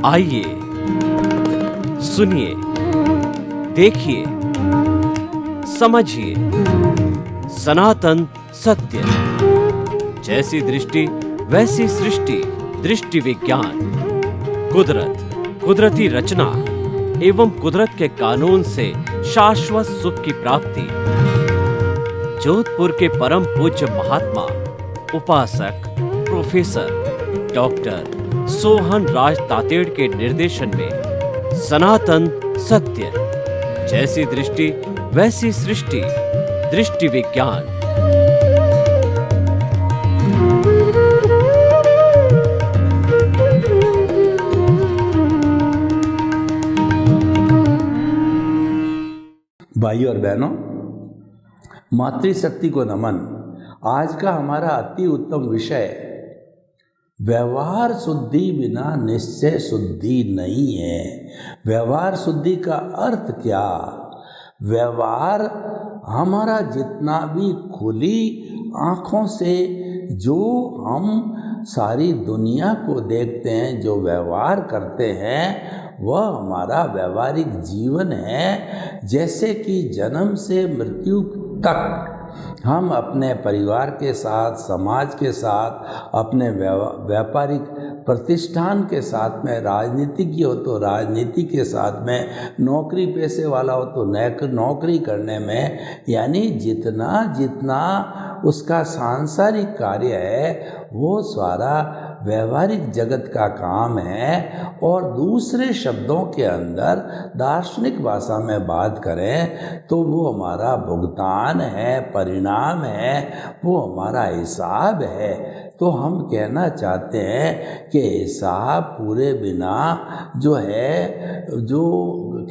आइए सुनिए, देखिए, समझिए सनातन सत्य। जैसी दृष्टि वैसी सृष्टि, दृष्टि विज्ञान। कुदरत, कुदरती रचना एवं कुदरत के कानून से शाश्वत सुख की प्राप्ति। जोधपुर के परम पूज्य महात्मा उपासक प्रोफेसर डॉक्टर सोहन राज तातेड़ के निर्देशन में सनातन सत्य। जैसी दृष्टि वैसी सृष्टि, दृष्टि विज्ञान। भाइयों और बहनों, मातृशक्ति को नमन। आज का हमारा अति उत्तम विषय व्यवहार शुद्धि बिना निश्चय शुद्धि नहीं है। व्यवहार शुद्धि का अर्थ क्या? व्यवहार हमारा जितना भी खुली आँखों से जो हम सारी दुनिया को देखते हैं, जो व्यवहार करते हैं, वह हमारा व्यवहारिक जीवन है। जैसे कि जन्म से मृत्यु तक हम अपने परिवार के साथ, समाज के साथ, अपने व्यापारिक प्रतिष्ठान के साथ में, राजनीतिज्ञ हो तो राजनीति के साथ में, नौकरी पेशे वाला हो तो नौकरी करने में, यानी जितना जितना उसका सांसारिक कार्य है वो सारा व्यवहारिक जगत का काम है। और दूसरे शब्दों के अंदर दार्शनिक भाषा में बात करें तो वो हमारा भुगतान है, परिणाम है, वो हमारा हिसाब है। तो हम कहना चाहते हैं कि हिसाब पूरे बिना जो है, जो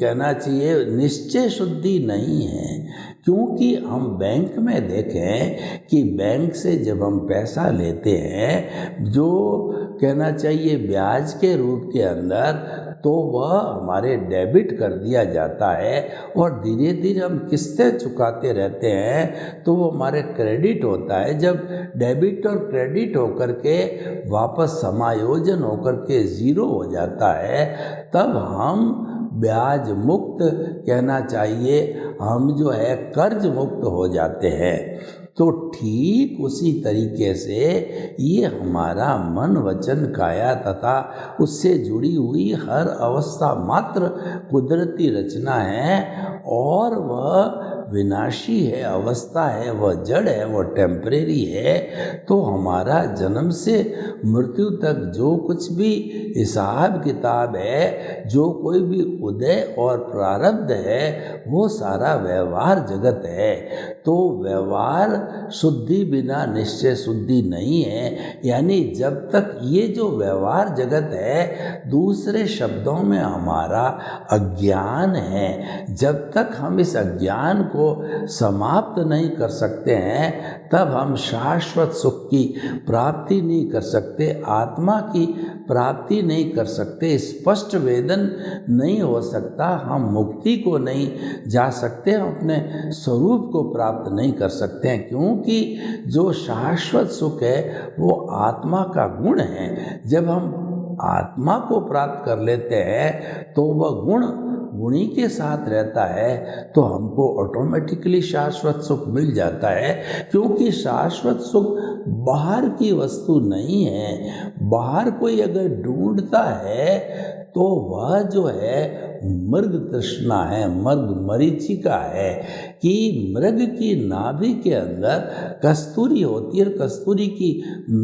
कहना चाहिए, निश्चय शुद्धि नहीं है। क्योंकि हम बैंक में देखें कि बैंक से जब हम पैसा लेते हैं, जो कहना चाहिए ब्याज के रूप के अंदर, तो वह हमारे डेबिट कर दिया जाता है और धीरे धीरे हम किस्तें चुकाते रहते हैं तो वो हमारे क्रेडिट होता है। जब डेबिट और क्रेडिट होकर के वापस समायोजन होकर के ज़ीरो हो जाता है, तब हम ब्याज मुक्त, कहना चाहिए, हम जो है कर्ज मुक्त हो जाते हैं। तो ठीक उसी तरीके से ये हमारा मन, वचन, काया तथा उससे जुड़ी हुई हर अवस्था मात्र कुदरती रचना है और वह विनाशी है, अवस्था है, वह जड़ है, वह टेम्परेरी है। तो हमारा जन्म से मृत्यु तक जो कुछ भी हिसाब किताब है, जो कोई भी उदय और प्रारब्ध है, वो सारा व्यवहार जगत है। तो व्यवहार शुद्धि बिना निश्चय शुद्धि नहीं है। यानी जब तक ये जो व्यवहार जगत है, दूसरे शब्दों में हमारा अज्ञान है, जब तक हम इस अज्ञान को समाप्त नहीं कर सकते हैं, तब हम शाश्वत सुख की प्राप्ति नहीं कर सकते, आत्मा की प्राप्ति नहीं कर सकते, स्पष्ट वेदन नहीं हो सकता, हम मुक्ति को नहीं जा सकते, हम अपने स्वरूप को प्राप्त नहीं कर सकते हैं। क्योंकि जो शाश्वत सुख है वो आत्मा का गुण है। जब हम आत्मा को प्राप्त कर लेते हैं तो वह गुण गुणी के साथ रहता है, तो हमको ऑटोमेटिकली शाश्वत सुख मिल जाता है। क्योंकि शाश्वत सुख बाहर की वस्तु नहीं है। बाहर कोई अगर ढूंढता है तो वह जो है मृग तृष्णा है, मृग मरीचिका है, कि मृग की नाभि के अंदर कस्तूरी होती है और कस्तूरी की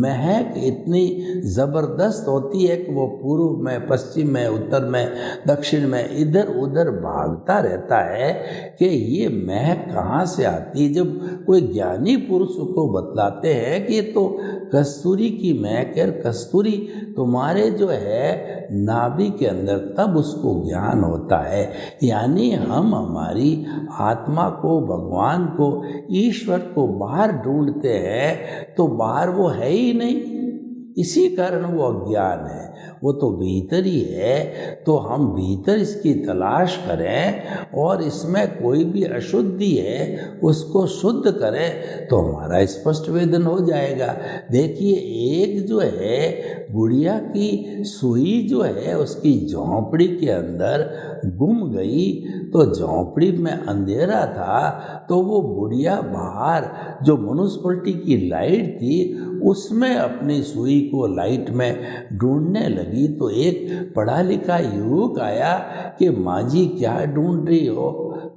महक इतनी ज़बरदस्त होती है कि वो पूर्व में, पश्चिम में, उत्तर में, दक्षिण में, इधर उधर भागता रहता है कि ये महक कहाँ से आती है। जब कोई ज्ञानी पुरुष को बतलाते हैं कि तो कस्तूरी की महक है, कस्तूरी तुम्हारे जो है नाभि के अंदर, तब उसको ज्ञान होता है। यानी हम हमारी आत्मा को, भगवान को, ईश्वर को बाहर ढूंढते हैं तो बाहर वो है ही नहीं, इसी कारण वो अज्ञान है। वो तो भीतर ही है। तो हम भीतर इसकी तलाश करें और इसमें कोई भी अशुद्धि है उसको शुद्ध करें तो हमारा स्पष्ट वेदन हो जाएगा। देखिए, एक जो है गुड़िया की सुई जो है उसकी झोंपड़ी के अंदर गुम गई, तो झोंपड़ी में अंधेरा था, तो वो गुड़िया बाहर जो म्युनिसिपैलिटी की लाइट थी उसमें अपनी सुई को लाइट में ढूंढने लगी। तो एक पढ़ा लिखा युवक आया कि माँ जी क्या ढूंढ रही हो?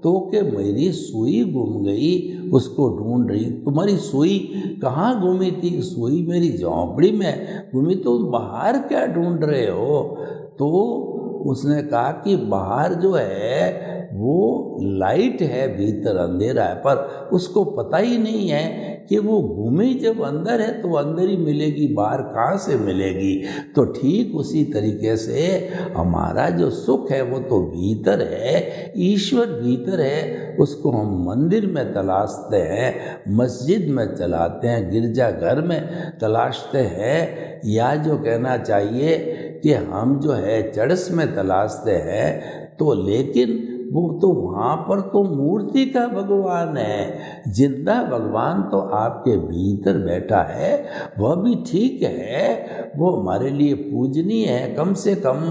तो कि मेरी सुई गुम गई, उसको ढूंढ रही। तुम्हारी सुई कहाँ गुमी थी? सुई मेरी झोंपड़ी में गुमी। तो बाहर क्या ढूंढ रहे हो? तो उसने कहा कि बाहर जो है वो लाइट है, भीतर अंधेरा है, पर उसको पता ही नहीं है कि वो घूमी जब अंदर है तो अंदर ही मिलेगी, बाहर कहाँ से मिलेगी। तो ठीक उसी तरीके से हमारा जो सुख है वो तो भीतर है, ईश्वर भीतर है, उसको हम मंदिर में तलाशते हैं, मस्जिद में चलाते हैं, गिरजाघर में तलाशते हैं, या जो कहना चाहिए कि हम जो है चर्च में तलाशते हैं। तो लेकिन वो तो वहाँ पर तो मूर्ति का भगवान है, जिंदा भगवान तो आपके भीतर बैठा है। वह भी ठीक है, वो हमारे लिए पूजनीय है, कम से कम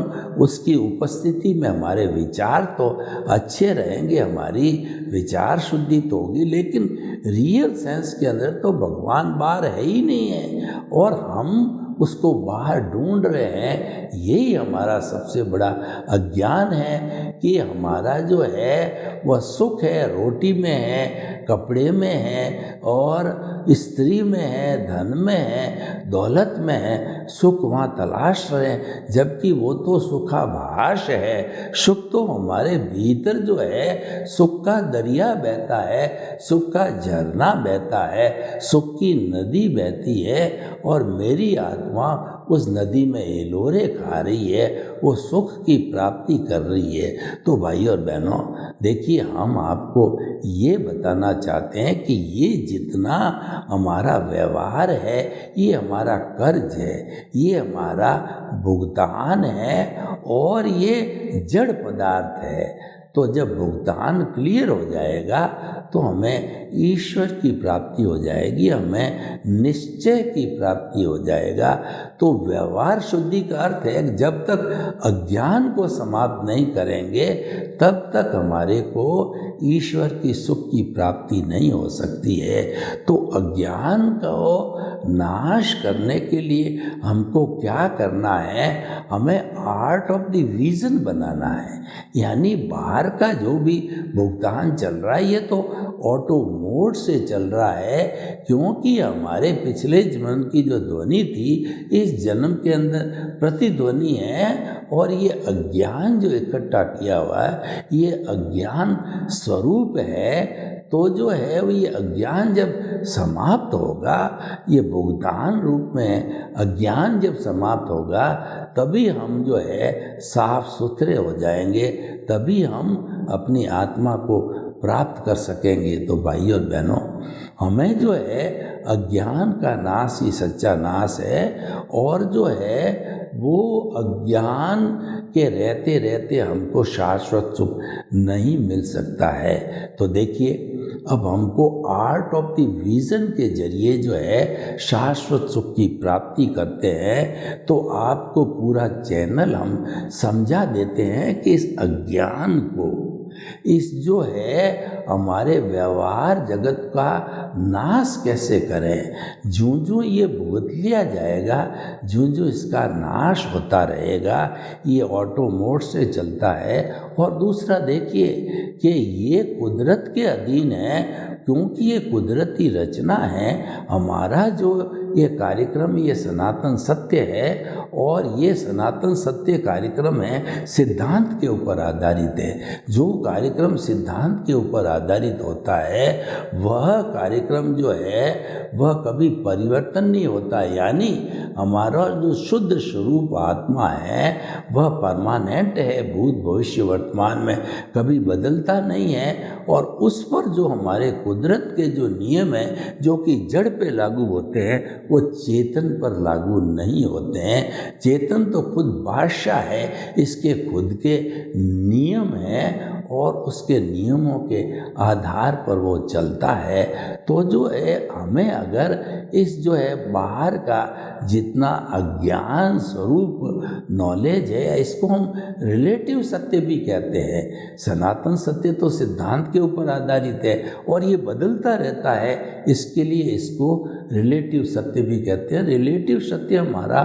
उसकी उपस्थिति में हमारे विचार तो अच्छे रहेंगे, हमारी विचार शुद्धि तो होगी। लेकिन रियल सेंस के अंदर तो भगवान बाहर है ही नहीं है और हम उसको बाहर ढूंढ रहे हैं। यही हमारा सबसे बड़ा अज्ञान है कि हमारा जो है वह सुख है रोटी में है, कपड़े में है और स्त्री में है, धन में है, दौलत में है। सुख वहाँ तलाश रहे हैं, जबकि वो तो सुखाभास है। सुख तो हमारे भीतर जो है, सुख का दरिया बहता है, सुख का झरना बहता है, सुख की नदी बहती है और मेरी आत्मा उस नदी में हिलोरे खा रही है, वो सुख की प्राप्ति कर रही है। तो भाई और बहनों, देखिए, हम आपको ये बताना चाहते हैं कि ये जितना हमारा व्यवहार है, ये हमारा कर्ज है, ये हमारा भुगतान है और ये जड़ पदार्थ है। तो जब भुगतान क्लियर हो जाएगा तो हमें ईश्वर की प्राप्ति हो जाएगी, हमें निश्चय की प्राप्ति हो जाएगा। तो व्यवहार शुद्धि का अर्थ है कि जब तक अज्ञान को समाप्त नहीं करेंगे तब तक हमारे को ईश्वर की सुख की प्राप्ति नहीं हो सकती है। तो अज्ञान को नाश करने के लिए हमको क्या करना है? हमें आर्ट ऑफ द विजन बनाना है। यानी बाहर का जो भी भुगतान चल रहा है ये तो ऑटो मोड से चल रहा है, क्योंकि हमारे पिछले जन्म की जो ध्वनि थी इस जन्म के अंदर प्रतिध्वनि है और ये अज्ञान जो इकट्ठा किया हुआ है ये अज्ञान स्वरूप है। तो जो है वो ये अज्ञान जब समाप्त होगा, ये भुगतान रूप में अज्ञान जब समाप्त होगा तभी हम जो है साफ सुथरे हो जाएंगे, तभी हम अपनी आत्मा को प्राप्त कर सकेंगे। तो भाई और बहनों, हमें जो है अज्ञान का नाश ही सच्चा नाश है और जो है वो अज्ञान के रहते रहते हमको शाश्वत सुख नहीं मिल सकता है। तो देखिए, अब हमको आर्ट ऑफ द विजन के जरिए जो है शाश्वत सुख की प्राप्ति करते हैं। तो आपको पूरा चैनल हम समझा देते हैं कि इस अज्ञान को, इस जो है हमारे व्यवहार जगत का नाश कैसे करें। जूं ये भुगत लिया जाएगा, जूं इसका नाश होता रहेगा, ये ऑटो मोड से चलता है। और दूसरा देखिए कि ये कुदरत के अधीन है, क्योंकि ये कुदरती रचना है। हमारा जो ये कार्यक्रम ये सनातन सत्य है और ये सनातन सत्य कार्यक्रम है सिद्धांत के ऊपर आधारित है। जो कार्यक्रम सिद्धांत के ऊपर आधारित होता है वह कार्यक्रम जो है वह कभी परिवर्तन नहीं होता। यानी हमारा जो शुद्ध स्वरूप आत्मा है वह परमानेंट है, भूत भविष्य वर्तमान में कभी बदलता नहीं है। और उस पर जो हमारे कुदरत के जो नियम हैं जो कि जड़ पे लागू होते हैं वो चेतन पर लागू नहीं होते हैं। चेतन तो खुद बादशाह है, इसके खुद के नियम हैं और उसके नियमों के आधार पर वो चलता है। तो जो है हमें अगर इस जो है बाहर का जितना अज्ञान स्वरूप नॉलेज है, इसको हम रिलेटिव सत्य भी कहते हैं। सनातन सत्य तो सिद्धांत के ऊपर आधारित है और ये बदलता रहता है, इसके लिए इसको रिलेटिव सत्य भी कहते हैं। रिलेटिव सत्य हमारा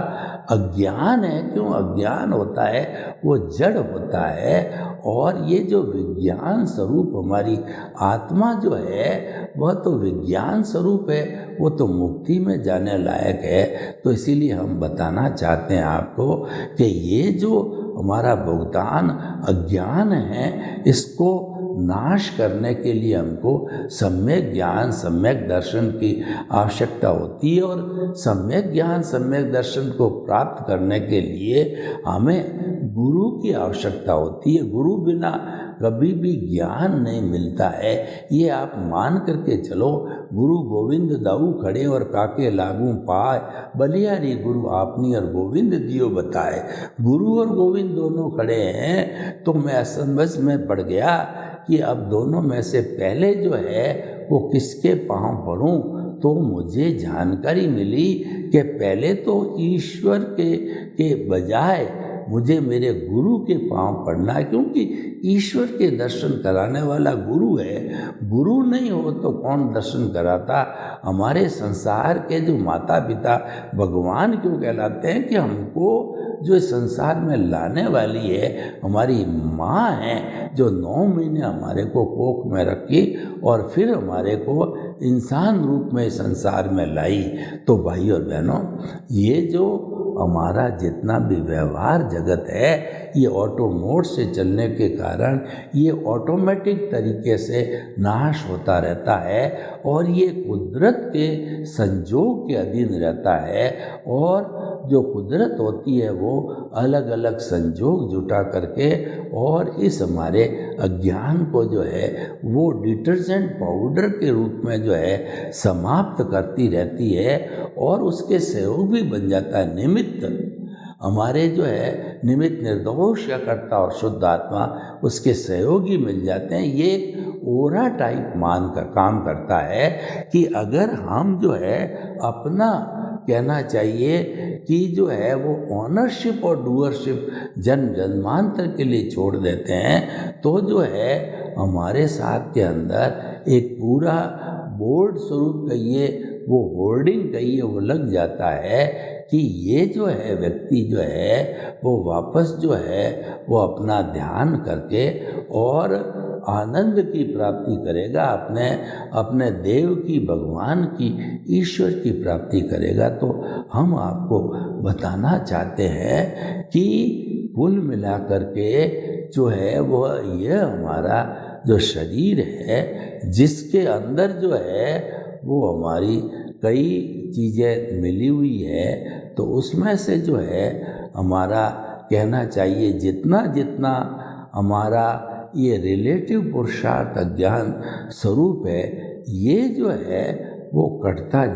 अज्ञान है। क्यों अज्ञान होता है? वो जड़ होता है और ये जो विज्ञान स्वरूप हमारी आत्मा जो है वह तो विज्ञान स्वरूप है, वो तो मुक्ति में जाने लायक है। तो इसीलिए हम बताना चाहते हैं आपको कि ये जो हमारा भुगतान अज्ञान है, इसको नाश करने के लिए हमको सम्यक ज्ञान सम्यक दर्शन की आवश्यकता होती है और सम्यक ज्ञान सम्यक दर्शन को प्राप्त करने के लिए हमें गुरु की आवश्यकता होती है। गुरु बिना कभी भी ज्ञान नहीं मिलता है। ये आप मान करके चलो, गुरु गोविंद दाऊ खड़े और काके लागू पाए, बलियारी गुरु आपनी और गोविंद दियो बताए। गुरु और गोविंद दोनों खड़े हैं तो मैं असमझ में पड़ गया कि अब दोनों में से पहले जो है वो किसके पांव पड़ूं। तो मुझे जानकारी मिली कि पहले तो ईश्वर के बजाय मुझे मेरे गुरु के पांव पड़ना है, क्योंकि ईश्वर के दर्शन कराने वाला गुरु है। गुरु नहीं हो तो कौन दर्शन कराता? हमारे संसार के जो माता पिता भगवान क्यों कहलाते हैं कि हमको जो संसार में लाने वाली है हमारी माँ है, जो 9 महीने हमारे को कोख में रखी और फिर हमारे को इंसान रूप में संसार में लाई। तो भाई और बहनों, ये जो हमारा जितना भी व्यवहार जगत है ये ऑटो मोड से चलने के कारण ये ऑटोमेटिक तरीके से नाश होता रहता है और ये कुदरत के संजोग के अधीन रहता है। और जो कुदरत होती है वो अलग अलग संजोग जुटा करके और इस हमारे अज्ञान को जो है वो डिटर्जेंट पाउडर के रूप में जो है समाप्त करती रहती है और उसके सहयोग भी बन जाता है निमित्त। हमारे जो है निमित्त निर्दोष का कर्ता और शुद्ध आत्मा उसके सहयोगी मिल जाते हैं। ये ओरा टाइप मान का काम करता है कि अगर हम जो है अपना कहना चाहिए कि जो है वो ऑनरशिप और डूअरशिप जन्म जन्मांतर के लिए छोड़ देते हैं तो जो है हमारे साथ के अंदर एक पूरा बोर्ड स्वरूप कहिए, वो होर्डिंग कहिए, वो लग जाता है कि ये जो है व्यक्ति जो है वो वापस जो है वो अपना ध्यान करके और आनंद की प्राप्ति करेगा, अपने देव की, भगवान की, ईश्वर की प्राप्ति करेगा। तो हम आपको बताना चाहते हैं कि कुल मिलाकर के जो है वो ये हमारा जो शरीर है जिसके अंदर जो है वो हमारी कई चीज़ें मिली हुई है, तो उसमें से जो है हमारा कहना चाहिए जितना जितना हमारा ये रिलेटिव पुरुषार्थ अज्ञान स्वरूप है ये जो है वो कटता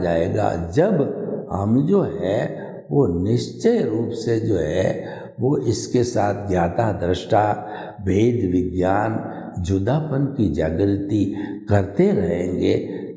जाएगा जब हम जो है वो निश्चय रूप से जो है वो इसके साथ ज्ञाता दृष्टा भेद विज्ञान जुदापन की जागृति करते रहेंगे,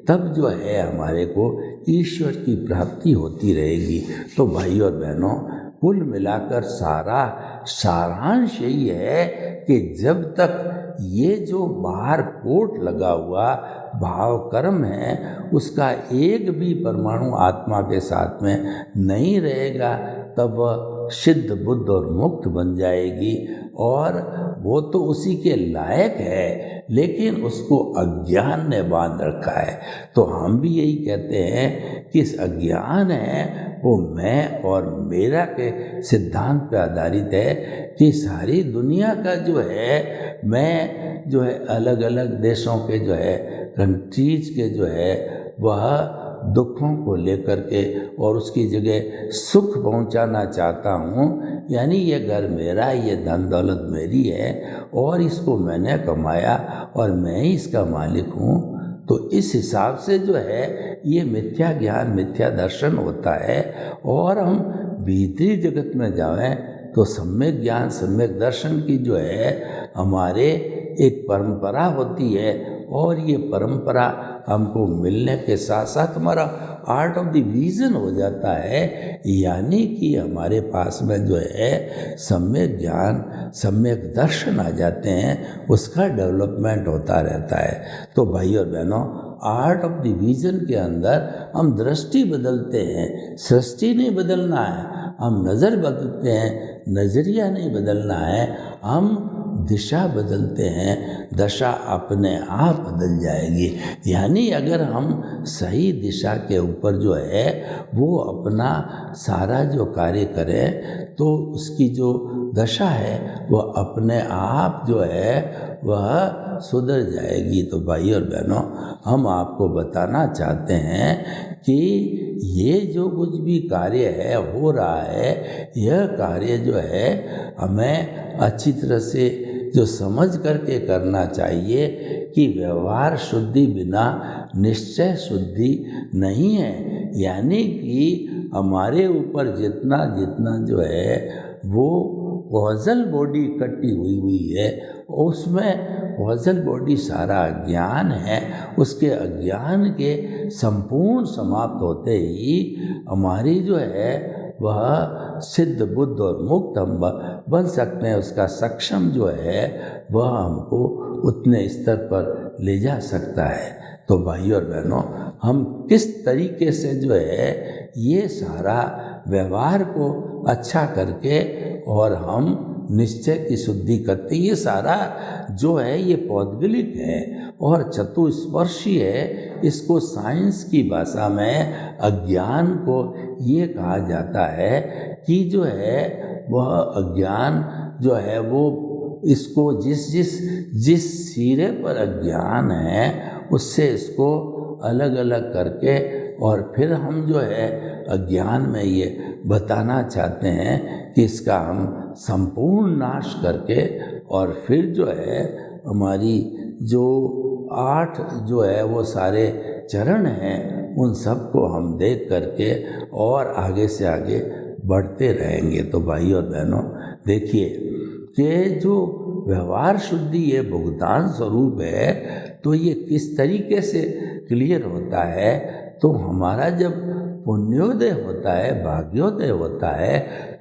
तब जो है हमारे को ईश्वर की प्राप्ति होती रहेगी। तो भाई और बहनों, कुल मिलाकर सारा सारांश यही है कि जब तक ये जो बाहर कोट लगा हुआ भाव कर्म है उसका एक भी परमाणु आत्मा के साथ में नहीं रहेगा, तब वह सिद्ध बुद्ध और मुक्त बन जाएगी और वो तो उसी के लायक है, लेकिन उसको अज्ञान ने बांध रखा है। तो हम भी यही कहते हैं कि इस अज्ञान है वो मैं और मेरा के सिद्धांत पर आधारित है कि सारी दुनिया का जो है मैं जो है अलग अलग देशों के जो है कंट्रीज के जो है वह दुखों को लेकर के और उसकी जगह सुख पहुंचाना चाहता हूं। यानी ये घर मेरा, ये धन दौलत मेरी है और इसको मैंने कमाया और मैं ही इसका मालिक हूं। तो इस हिसाब से जो है ये मिथ्या ज्ञान मिथ्या दर्शन होता है। और हम भीतरी जगत में जाएं तो सम्यक ज्ञान सम्यक दर्शन की जो है हमारे एक परंपरा होती है, और ये परंपरा हमको मिलने के साथ साथ हमारा आर्ट ऑफ द विजन हो जाता है, यानी कि हमारे पास में जो है सम्यक ज्ञान सम्यक दर्शन आ जाते हैं, उसका डेवलपमेंट होता रहता है। तो भाई और बहनों, आर्ट ऑफ द विजन के अंदर हम दृष्टि बदलते हैं, सृष्टि नहीं बदलना है, हम नज़र बदलते हैं, नज़रिया नहीं बदलना है, हम दिशा बदलते हैं, दशा अपने आप बदल जाएगी। यानी अगर हम सही दिशा के ऊपर जो है वो अपना सारा जो कार्य करें तो उसकी जो दशा है वह अपने आप जो है वह सुधर जाएगी। तो भाई और बहनों, हम आपको बताना चाहते हैं कि ये जो कुछ भी कार्य है हो रहा है, यह कार्य जो है हमें अच्छी तरह से जो समझ करके करना चाहिए कि व्यवहार शुद्धि बिना निश्चय शुद्धि नहीं है। यानी कि हमारे ऊपर जितना जितना जो है वो कॉजल बॉडी इकट्ठी हुई है, उसमें कॉजल बॉडी सारा अज्ञान है, उसके अज्ञान के संपूर्ण समाप्त होते ही हमारी जो है वह सिद्ध बुद्ध और मुक्त हम बन सकते हैं। उसका सक्षम जो है वह हमको उतने स्तर पर ले जा सकता है। तो भाई और बहनों, हम किस तरीके से जो है ये सारा व्यवहार को अच्छा करके और हम निश्चय की शुद्धि करते, ये सारा जो है ये पौद्गलिक है और चतुस्पर्शी है। इसको साइंस की भाषा में अज्ञान को ये कहा जाता है कि जो है वह अज्ञान जो है वो इसको जिस सिरे पर अज्ञान है उससे इसको अलग अलग करके और फिर हम जो है अज्ञान में ये बताना चाहते हैं कि इसका हम संपूर्ण नाश करके और फिर जो है हमारी जो 8 जो है वो सारे चरण हैं उन सब को हम देख करके और आगे से आगे बढ़ते रहेंगे। तो भाई और बहनों, देखिए कि जो व्यवहार शुद्धि ये भुगतान स्वरूप है, तो ये किस तरीके से क्लियर होता है। तो हमारा जब पुण्योदय होता है, भाग्योदय होता है,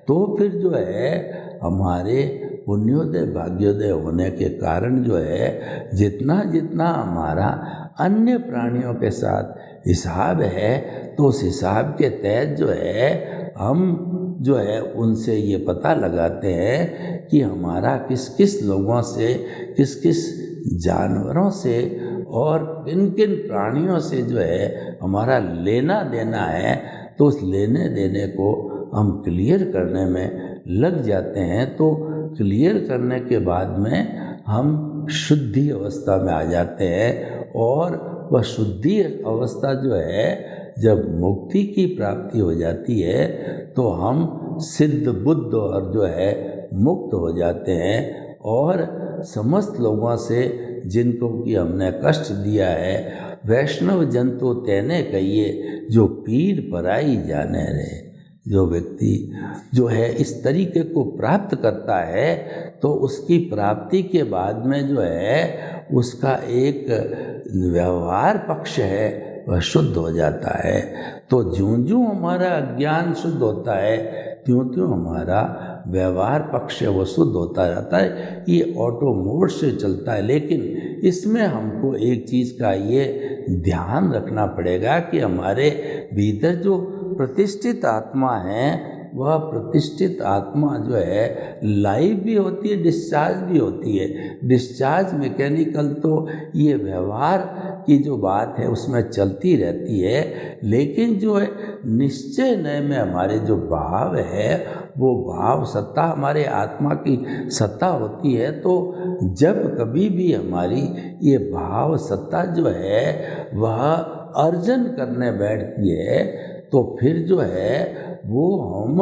तो फिर जो है हमारे पुण्योदय भाग्योदय होने के कारण जो है जितना जितना हमारा अन्य प्राणियों के साथ हिसाब है, तो उस हिसाब के तहत जो है हम जो है उनसे ये पता लगाते हैं कि हमारा किस किस लोगों से, किस किस जानवरों से और किन किन प्राणियों से जो है हमारा लेना देना है। तो उस लेने देने को हम क्लियर करने में लग जाते हैं। तो क्लियर करने के बाद में हम शुद्धि अवस्था में आ जाते हैं, और वह शुद्धि अवस्था जो है जब मुक्ति की प्राप्ति हो जाती है तो हम सिद्ध बुद्ध और जो है मुक्त हो जाते हैं। और समस्त लोगों से जिनको कि हमने कष्ट दिया है, वैष्णव जंतु तेने कहिए जो पीर पराई जाने रहे। जो व्यक्ति जो है इस तरीके को प्राप्त करता है तो उसकी प्राप्ति के बाद में जो है उसका एक व्यवहार पक्ष है वह शुद्ध हो जाता है। तो ज्यों-ज्यों हमारा अज्ञान शुद्ध होता है त्यों-त्यों हमारा व्यवहार पक्ष वो शुद्ध होता जाता है। ये ऑटो मोड से चलता है, लेकिन इसमें हमको एक चीज़ का ये ध्यान रखना पड़ेगा कि हमारे भीतर जो प्रतिष्ठित आत्मा है, वह प्रतिष्ठित आत्मा जो है लाइव भी होती है, डिस्चार्ज भी होती है। डिस्चार्ज मैकेनिकल तो ये व्यवहार की जो बात है उसमें चलती रहती है, लेकिन जो है निश्चय नय में हमारे जो भाव है वो भाव सत्ता हमारे आत्मा की सत्ता होती है। तो जब कभी भी हमारी ये भाव सत्ता जो है वह अर्जन करने बैठती है तो फिर जो है वो हम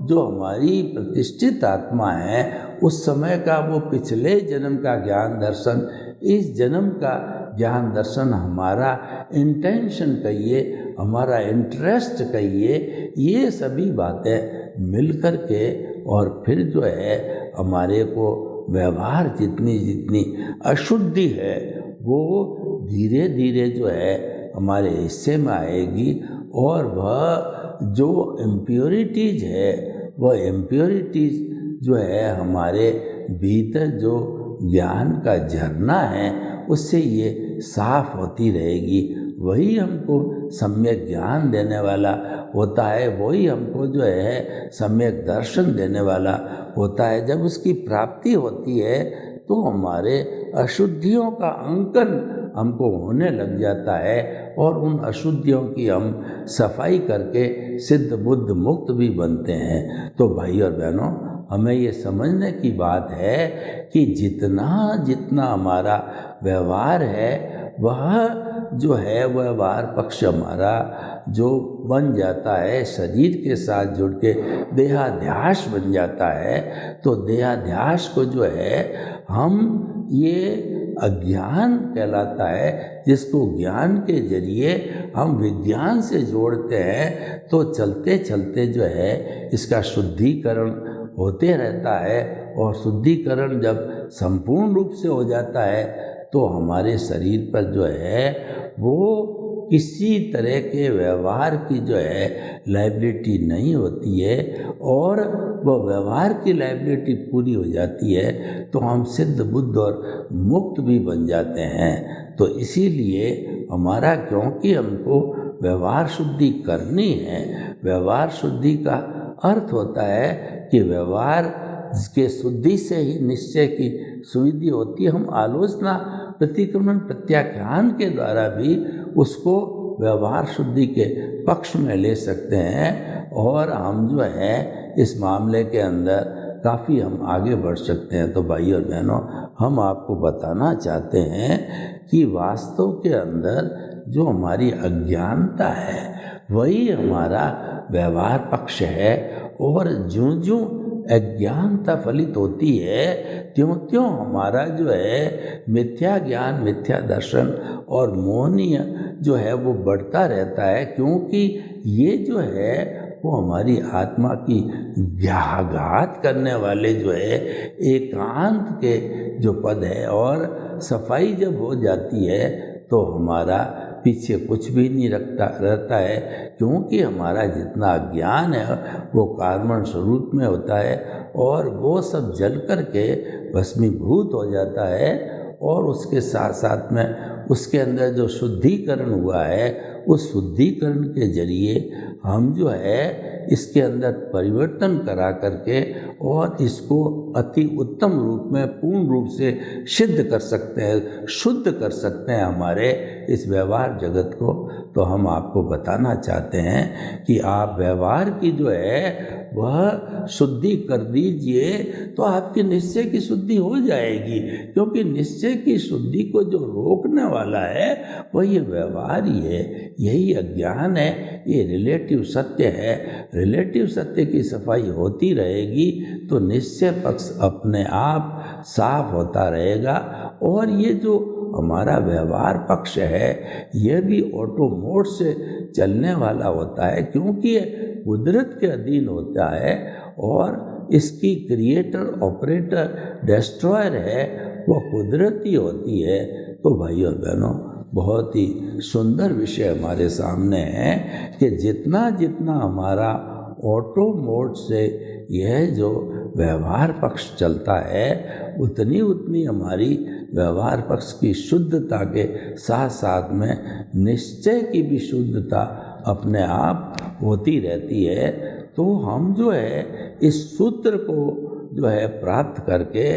जो हमारी प्रतिष्ठित आत्मा है उस समय का वो पिछले जन्म का ज्ञान दर्शन इस जन्म का ज्ञान दर्शन हमारा इंटेंशन कहिए, हमारा इंटरेस्ट कहिए, ये सभी बातें मिल कर के और फिर जो है हमारे को व्यवहार जितनी जितनी अशुद्धि है वो धीरे धीरे जो है हमारे हिस्से में आएगी और वह जो इम्प्योरिटीज है वह इम्प्योरिटीज जो है हमारे भीतर जो ज्ञान का झरना है उससे ये साफ होती रहेगी। वही हमको सम्यक ज्ञान देने वाला होता है, वही हमको जो है सम्यक दर्शन देने वाला होता है। जब उसकी प्राप्ति होती है तो हमारे अशुद्धियों का अंकन हमको होने लग जाता है और उन अशुद्धियों की हम सफाई करके सिद्ध बुद्ध मुक्त भी बनते हैं। तो भाई और बहनों, हमें ये समझने की बात है कि जितना जितना हमारा व्यवहार है वह जो है व्यवहार पक्ष हमारा जो बन जाता है, शरीर के साथ जुड़ के देहाध्यास बन जाता है। तो देहाध्यास को जो है हम ये अज्ञान कहलाता है, जिसको ज्ञान के जरिए हम विज्ञान से जोड़ते हैं। तो चलते चलते जो है इसका शुद्धिकरण होते रहता है और शुद्धिकरण जब संपूर्ण रूप से हो जाता है तो हमारे शरीर पर जो है वो किसी तरह के व्यवहार की जो है लायबिलिटी नहीं होती है और वह व्यवहार की लायबिलिटी पूरी हो जाती है तो हम सिद्ध बुद्ध और मुक्त भी बन जाते हैं। तो इसीलिए हमारा, क्योंकि हमको व्यवहार शुद्धि करनी है, व्यवहार शुद्धि का अर्थ होता है कि व्यवहार के शुद्धि से ही निश्चय की सुविधि होती है। हम आलोचना, प्रतिक्रमण, प्रत्याख्यान के द्वारा भी उसको व्यवहार शुद्धि के पक्ष में ले सकते हैं और हम जो है इस मामले के अंदर काफ़ी हम आगे बढ़ सकते हैं। तो भाई और बहनों, हम आपको बताना चाहते हैं कि वास्तव के अंदर जो हमारी अज्ञानता है वही हमारा व्यवहार पक्ष है और ज्यों ज्यों अज्ञानता फलित होती है त्यों त्यों हमारा जो है मिथ्या ज्ञान, मिथ्या दर्शन और मोहनीय जो है वो बढ़ता रहता है, क्योंकि ये जो है वो हमारी आत्मा की व्याघात करने वाले जो है एकांत के जो पद है। और सफाई जब हो जाती है तो हमारा पीछे कुछ भी नहीं रहता है, क्योंकि हमारा जितना ज्ञान है वो कार्बन स्वरूप में होता है और वो सब जल कर के भस्मीभूत हो जाता है। और उसके साथ साथ में उसके अंदर जो शुद्धिकरण हुआ है उस शुद्धिकरण के जरिए हम जो है इसके अंदर परिवर्तन करा करके और इसको अति उत्तम रूप में पूर्ण रूप से सिद्ध कर सकते हैं, शुद्ध कर सकते हैं हमारे इस व्यवहार जगत को। तो हम आपको बताना चाहते हैं कि आप व्यवहार की जो है वह शुद्धि कर दीजिए तो आपकी निश्चय की शुद्धि हो जाएगी, क्योंकि निश्चय की शुद्धि को जो रोकने वाला है वह ये व्यवहार ही है, यही अज्ञान है, ये रिलेटिव सत्य है। रिलेटिव सत्य की सफाई होती रहेगी तो निश्चय पक्ष अपने आप साफ होता रहेगा और ये जो हमारा व्यवहार पक्ष है यह भी ऑटो मोड से चलने वाला होता है, क्योंकि ये कुदरत के अधीन होता है और इसकी क्रिएटर, ऑपरेटर, डिस्ट्रॉयर है वह कुदरत ही होती है। तो भाई और बहनों, बहुत ही सुंदर विषय हमारे सामने है कि जितना जितना हमारा ऑटो मोड से यह जो व्यवहार पक्ष चलता है उतनी उतनी हमारी व्यवहार पक्ष की शुद्धता के साथ साथ में निश्चय की भी शुद्धता अपने आप होती रहती है। तो हम जो है इस सूत्र को जो है प्राप्त करके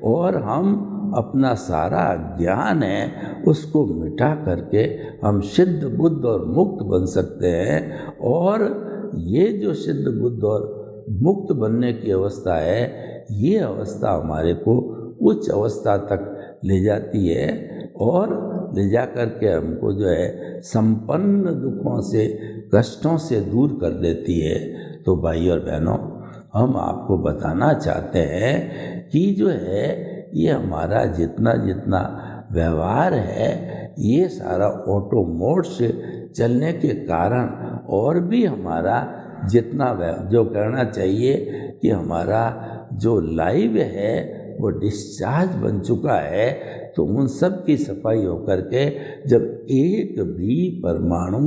और हम अपना सारा ज्ञान है उसको मिटा करके हम सिद्ध बुद्ध और मुक्त बन सकते हैं। और ये जो सिद्ध बुद्ध और मुक्त बनने की अवस्था है ये अवस्था हमारे को उच्च अवस्था तक ले जाती है और ले जा कर के हमको जो है संपन्न दुखों से, कष्टों से दूर कर देती है। तो भाई और बहनों, हम आपको बताना चाहते हैं कि जो है ये हमारा जितना जितना व्यवहार है ये सारा ऑटो मोड से चलने के कारण और भी हमारा जितना जो करना चाहिए कि हमारा जो लाइव है वो डिस्चार्ज बन चुका है, तो उन सब की सफाई होकर के जब एक भी परमाणु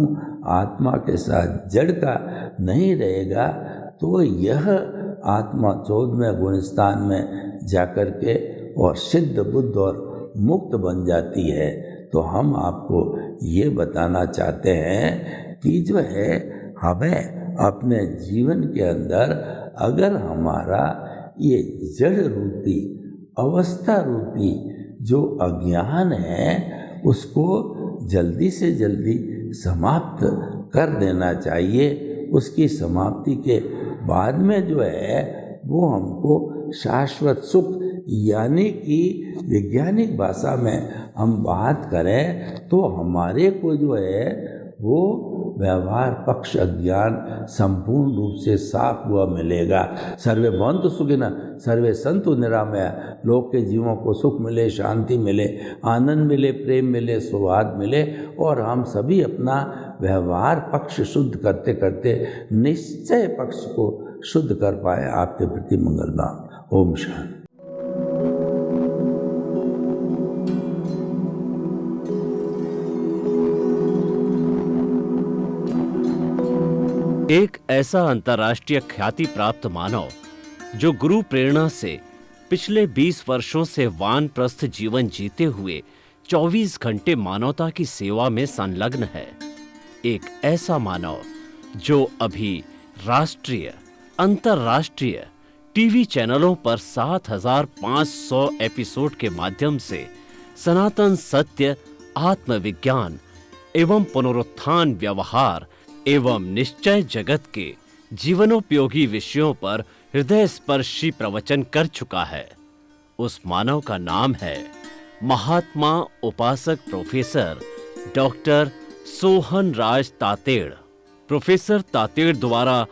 आत्मा के साथ जड़ का नहीं रहेगा तो यह आत्मा 14वें गुणस्थान में जाकर के और सिद्ध बुद्ध और मुक्त बन जाती है। तो हम आपको ये बताना चाहते हैं कि जो है हमें अपने जीवन के अंदर अगर हमारा ये जड़ रूपी अवस्था रूपी जो अज्ञान है उसको जल्दी से जल्दी समाप्त कर देना चाहिए। उसकी समाप्ति के बाद में जो है वो हमको शाश्वत सुख, यानी कि वैज्ञानिक भाषा में हम बात करें तो हमारे को जो है वो व्यवहार पक्ष अज्ञान संपूर्ण रूप से साफ हुआ मिलेगा। सर्वे भवन्तु सुखिनः, सर्वे सन्तु निरामया। लोक के जीवों को सुख मिले, शांति मिले, आनंद मिले, प्रेम मिले, सौहार्द मिले और हम सभी अपना व्यवहार पक्ष शुद्ध करते करते निश्चय पक्ष को शुद्ध कर पाए। आपके प्रति मंगलवान। ओम शांति। एक ऐसा अंतर्राष्ट्रीय ख्याति प्राप्त मानव जो गुरु प्रेरणा से पिछले 20 वर्षों से वानप्रस्थ जीवन जीते हुए 24 घंटे मानवता की सेवा में संलग्न है। एक ऐसा मानव जो अभी राष्ट्रीय, अंतर्राष्ट्रीय टीवी चैनलों पर 7,500 एपिसोड के माध्यम से सनातन सत्य, आत्मविज्ञान एवं पुनरुत्थान, व्यवहार एवं निश्चय जगत के जीवनोपयोगी विषयों पर हृदय स्पर्शी प्रवचन कर चुका है। उस मानव का नाम है महात्मा उपासक प्रोफेसर डॉक्टर सोहन राज तातेड़। प्रोफेसर तातेड़ द्वारा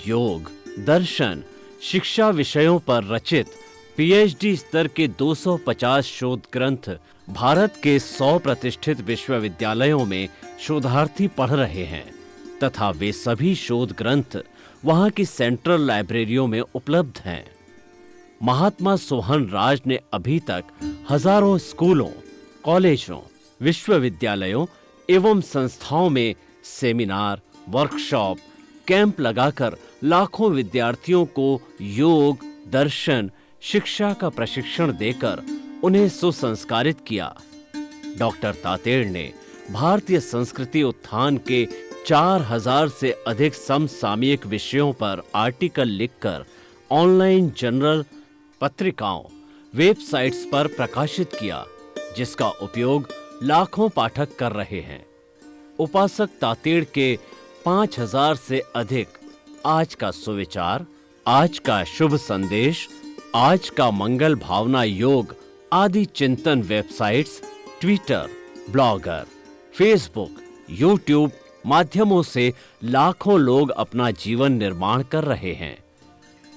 योग, दर्शन, शिक्षा विषयों पर रचित पीएचडी स्तर के 250 शोध ग्रंथ भारत के 100 प्रतिष्ठित विश्वविद्यालयों में शोधार्थी पढ़ रहे हैं तथा वे सभी शोध ग्रंथ वहां की सेंट्रल लाइब्रेरियों में उपलब्ध हैं। महात्मा सोहन राज ने अभी तक हजारों स्कूलों, कॉलेजों, विश्वविद्यालयों एवं संस्थाओं में सेमिनार, वर्कशॉप, कैंप लगाकर लाखों विद्यार्थियों को योग, दर्शन, शिक्षा का प्रशिक्षण देकर उन्हें सुसंस्कारित किया। डॉक्टर तातेड़ ने भारतीय संस्कृति उत्थान के 4000 से अधिक समसामयिक विषयों पर आर्टिकल लिखकर ऑनलाइन जर्नल, पत्रिकाओं, वेबसाइट्स पर प्रकाशित किया, जिसका उपयोग लाखों पाठक कर रहे हैं। उपासक तातेड़ के 5000 से अधिक आज का सुविचार, आज का शुभ संदेश, आज का मंगल भावना योग आदि चिंतन websites, Twitter, blogger, Facebook, YouTube माध्यमों से लाखों लोग अपना जीवन निर्माण कर रहे हैं।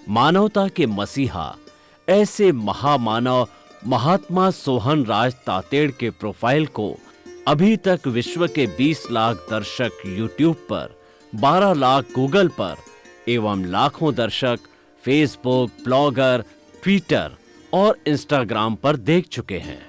मानवता के मसीहा ऐसे महामानव महात्मा सोहन राज तातेड़ के प्रोफाइल को अभी तक विश्व के 20 लाख दर्शक यूट्यूब पर, 12 लाख गूगल पर एवं लाखों दर्शक फेसबुक, ब्लॉगर, ट्विटर और इंस्टाग्राम पर देख चुके हैं।